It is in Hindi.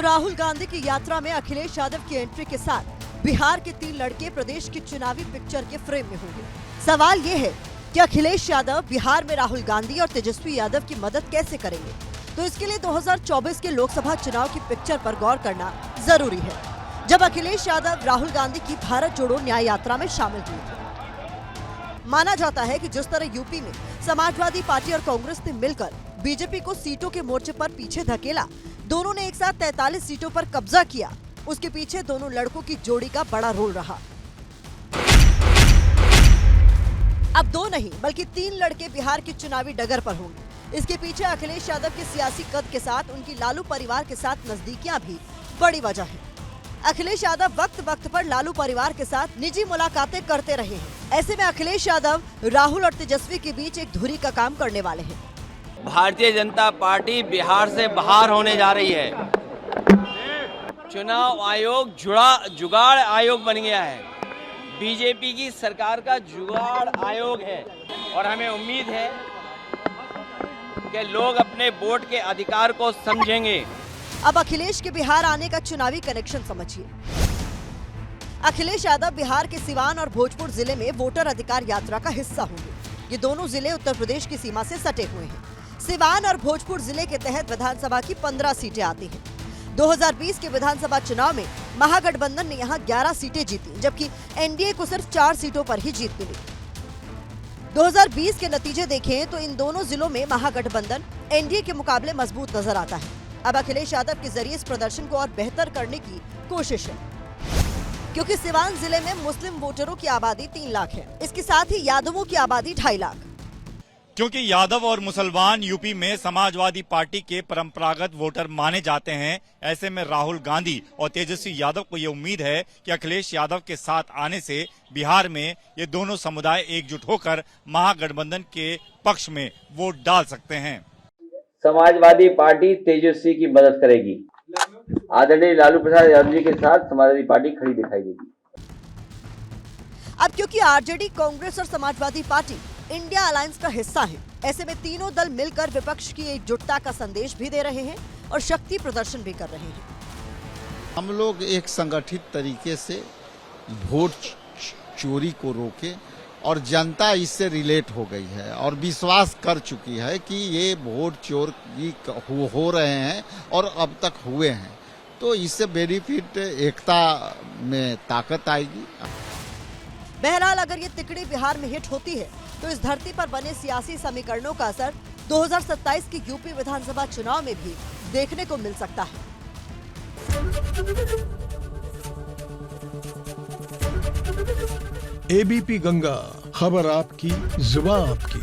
राहुल गांधी की यात्रा में अखिलेश यादव की एंट्री के साथ बिहार के 3 लड़के प्रदेश की चुनावी पिक्चर के फ्रेम में होंगे। सवाल ये है कि अखिलेश यादव बिहार में राहुल गांधी और तेजस्वी यादव की मदद कैसे करेंगे। तो इसके लिए 2024 के लोकसभा चुनाव की पिक्चर पर गौर करना जरूरी है, जब अखिलेश यादव राहुल गांधी की भारत जोड़ो न्याय यात्रा में शामिल हुए थे। माना जाता है कि जिस तरह यूपी में समाजवादी पार्टी और कांग्रेस ने मिलकर बीजेपी को सीटों के मोर्चे पर पीछे धकेला, दोनों ने एक साथ 43 सीटों पर कब्जा किया, उसके पीछे दोनों लड़कों की जोड़ी का बड़ा रोल रहा। अब 2 नहीं बल्कि 3 लड़के बिहार की चुनावी डगर पर होंगे। इसके पीछे अखिलेश यादव के सियासी कद के साथ उनकी लालू परिवार के साथ नजदीकियां भी बड़ी वजह है। अखिलेश यादव वक्त वक्त पर लालू परिवार के साथ निजी मुलाकातें करते रहे हैं। ऐसे में अखिलेश यादव राहुल और तेजस्वी के बीच एक धुरी का काम करने वाले हैं। भारतीय जनता पार्टी बिहार से बाहर होने जा रही है। चुनाव आयोग जुगाड़ आयोग बन गया है। बीजेपी की सरकार का जुगाड़ आयोग है और हमें उम्मीद है कि लोग अपने वोट के अधिकार को समझेंगे। अब अखिलेश के बिहार आने का चुनावी कनेक्शन समझिए। अखिलेश यादव बिहार के सिवान और भोजपुर जिले में वोटर अधिकार यात्रा का हिस्सा होंगे। ये दोनों जिले उत्तर प्रदेश की सीमा से सटे हुए हैं। सिवान और भोजपुर जिले के तहत विधानसभा की 15 सीटें आती हैं। 2020 के विधानसभा चुनाव में महागठबंधन ने यहां 11 सीटें जीती, जबकि एनडीए को सिर्फ 4 सीटों पर ही जीत मिली। 2020 के नतीजे देखें तो इन दोनों जिलों में महागठबंधन एनडीए के मुकाबले मजबूत नजर आता है। अब अखिलेश यादव के जरिए इस प्रदर्शन को और बेहतर करने की कोशिश है, क्योंकि सिवान जिले में मुस्लिम वोटरों की आबादी 3 लाख है। इसके साथ ही यादवों की आबादी 2.5 लाख। क्योंकि यादव और मुसलमान यूपी में समाजवादी पार्टी के परंपरागत वोटर माने जाते हैं, ऐसे में राहुल गांधी और तेजस्वी यादव को ये उम्मीद है कि अखिलेश यादव के साथ आने से बिहार में ये दोनों समुदाय एकजुट होकर महागठबंधन के पक्ष में वोट डाल सकते हैं। समाजवादी पार्टी तेजस्वी की मदद करेगी। आदरणीय लालू प्रसाद यादव जी के साथ समाजवादी पार्टी खड़ी दिखाई देगी। अब क्योंकि आरजेडी, कांग्रेस और समाजवादी पार्टी इंडिया अलायंस का हिस्सा है, ऐसे में तीनों दल मिलकर विपक्ष की एकजुटता का संदेश भी दे रहे हैं और शक्ति प्रदर्शन भी कर रहे हैं। हम लोग एक संगठित तरीके से वोट चोरी को रोके और जनता इससे रिलेट हो गई है और विश्वास कर चुकी है कि ये वोट चोरी हो रहे हैं और अब तक हुए हैं, तो इससे बेनिफिट एकता में ताकत आएगी। बहरहाल अगर ये तिकड़ी बिहार में हिट होती है तो इस धरती पर बने सियासी समीकरणों का असर 2027 की यूपी विधानसभा चुनाव में भी देखने को मिल सकता है। एबीपी गंगा, खबर आपकी, जुबान आपकी।